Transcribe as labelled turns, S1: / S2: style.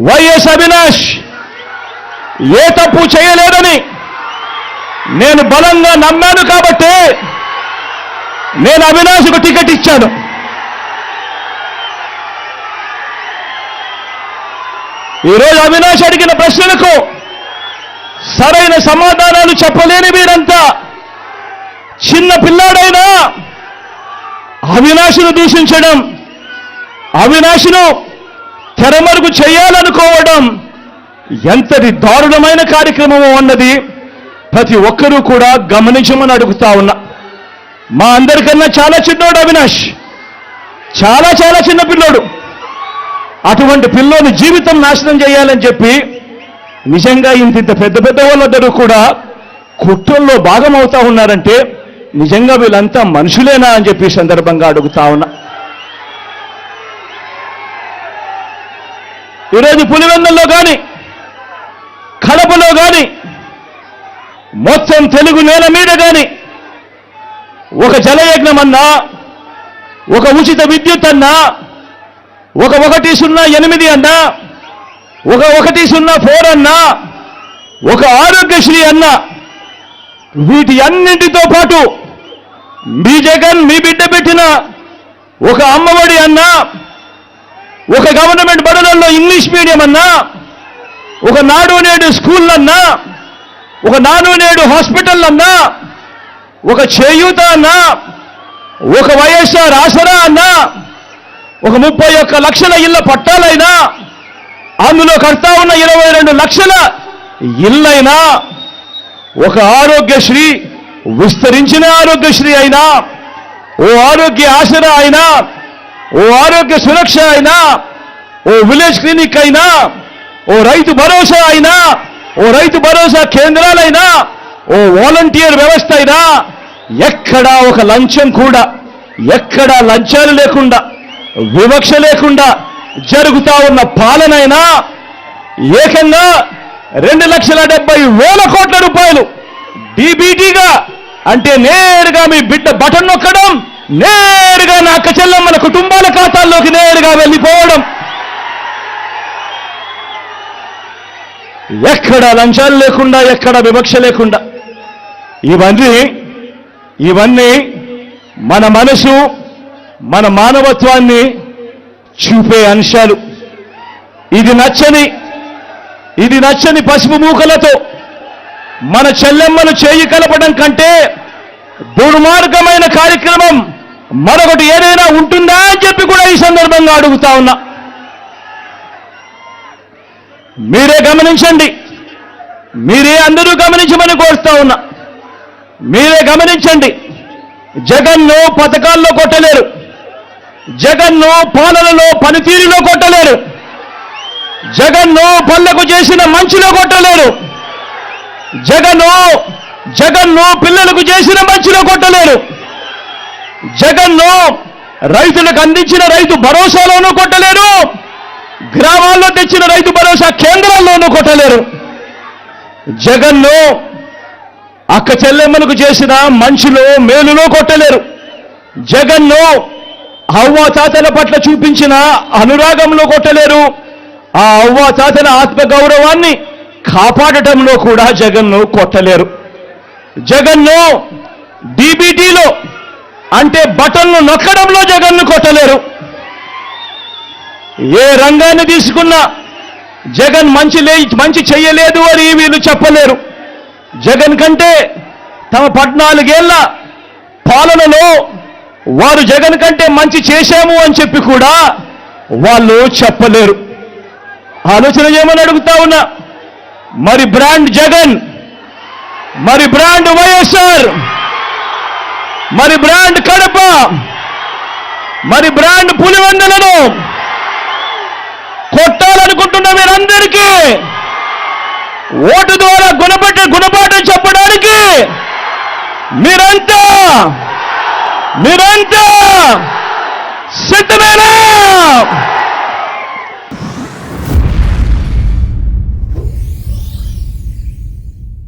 S1: YS Avinash ఏ తప్పు చేయలేదని నేను బలంగా నమ్మాను కాబట్టి నేను అవినాష్కు టికెట్ ఇచ్చాను. ఈరోజు అవినాష్ అడిగిన ప్రశ్నలకు సరైన సమాధానాలు చెప్పలేని వీరంతా చిన్న పిల్లాడైనా అవినాష్ను దూషించడం, అవినాష్ను తెరమరుగు చేయాలనుకోవడం ఎంతటి దారుణమైన కార్యక్రమమో అన్నది ప్రతి ఒక్కరూ కూడా గమనించమని అడుగుతా ఉన్నా. మా అందరికన్నా చాలా చిన్నోడు అవినాష్, చాలా చాలా చిన్న పిల్లోడు. అటువంటి పిల్లోని జీవితం నాశనం చేయాలని చెప్పి నిజంగా ఇంత పెద్ద పెద్ద వాళ్ళందరూ కూడా కుట్రల్లో భాగమవుతా ఉన్నారంటే నిజంగా వీళ్ళంతా మనుషులేనా అని చెప్పి సందర్భంగా అడుగుతా ఉన్నా. ఈరోజు పులివెందుల్లో కానీ కడపలో కానీ మొత్తం తెలుగు నేల మీద కానీ ఒక జలయజ్ఞం అన్నా, ఒక ఉచిత విద్యుత్ అన్నా, ఒక 108 అన్నా, ఒక 104 అన్నా, ఒక ఆరోగ్యశ్రీ అన్నా, వీటి అన్నింటితో పాటు మీ జగన్ మీ బిడ్డ పెట్టిన ఒక అమ్మఒడి అన్నా, ఒక గవర్నమెంట్ బడులలో ఇంగ్లీష్ మీడియం అన్నా, ఒక నాడు నేడు స్కూల్ అన్నా, ఒక నాడు నేడు హాస్పిటల్ అన్నా, ఒక చేయూత అన్నా, ఒక వైఎస్ఆర్ ఆసరా అన్నా, ఒక 31 లక్షల ఇళ్ల పట్టాలైనా, అందులో కడతా ఉన్న 22 లక్షల ఇళ్ళైనా, ఒక ఆరోగ్యశ్రీ విస్తరించిన ఆరోగ్యశ్రీ అయినా, ఓ ఆరోగ్య ఆసరా అయినా, ఓ ఆరోగ్య సురక్ష అయినా, ఓ విలేజ్ క్లినిక్ అయినా, ఓ రైతు భరోసా అయినా, ఓ రైతు భరోసా కేంద్రాలైనా, ఓ వాలంటీర్ వ్యవస్థ అయినా, ఎక్కడా ఒక లంచం కూడా, ఎక్కడా లంచాలు లేకుండా, వివక్ష లేకుండా జరుగుతా ఉన్న పాలనైనా ఏకంగా 2,70,000 కోట్ల రూపాయలు డీబీటీగా, అంటే నేరుగా మీ బిడ్డ బటన్ నొక్కడం, నేరుగా నా అక్క చెల్లెమ్మల కుటుంబాల ఖాతాల్లోకి నేరుగా వెళ్ళిపోవడం, ఎక్కడ లంచాలు లేకుండా, ఎక్కడ వివక్ష లేకుండా, ఇవన్నీ మన మనసు, మన మానవత్వాన్ని చూపే అంశాలు. ఇది నచ్చని పసుపు మూకలతో మన చెల్లెమ్మను చేయి కలపడం కంటే దుర్మార్గమైన కార్యక్రమం మరొకటి ఏదైనా ఉంటుందా అని చెప్పి కూడా ఈ సందర్భంగా అడుగుతా ఉన్నా. మీరే గమనించండి, మీరే అందరూ గమనించమని కోరుతా ఉన్నా. మీరే గమనించండి, జగన్ను పథకాల్లో కొట్టలేరు, జగన్ను పాలనలో పనితీరులో కొట్టలేరు, జగన్ను పల్లెకు చేసిన మంచిలో కొట్టలేరు, జగన్ను పిల్లలకు చేసిన మంచిలో కొట్టలేరు, జగన్ను రైతులకు అందించిన రైతు భరోసాలోనూ కొట్టలేరు, గ్రామాల్లో తెచ్చిన రైతు భరోసా కేంద్రాల్లోనూ కొట్టలేరు. జగన్ను అక్క చెల్లెమ్మలకు చేసిన మంచిలో మేలులో కొట్టలేరు. జగన్ను అవ్వ తాతల పట్ల చూపించిన అనురాగంలో కొట్టలేరు. ఆ అవ్వ తాతల ఆత్మగౌరవాన్ని కాపాడటంలో కూడా జగన్ను కొట్టలేరు. జగన్ను డీబీటీలో, అంటే బటన్ను నొక్కడంలో జగన్ను కొట్టలేరు. ఏ రంగాన్ని తీసుకున్నా జగన్ మంచి చెయ్యలేదు అని వీళ్ళు చెప్పలేరు. జగన్ కంటే తమ 14 ఏళ్ల పాలనలో వారు జగన్ కంటే మంచి చేశాము అని చెప్పి కూడా వాళ్ళు చెప్పలేరు. ఆలోచన చేయమని అడుగుతా ఉన్నా. మరి బ్రాండ్ జగన్, మరి బ్రాండ్ వైఎస్ఆర్, మరి బ్రాండ్ కడప, మరి బ్రాండ్ పులివెందులను కొట్టాలనుకుంటున్న మీరందరికీ ఓటు ద్వారా గుణపాఠం చెప్పడానికి మీరంతా సిద్ధమేనా?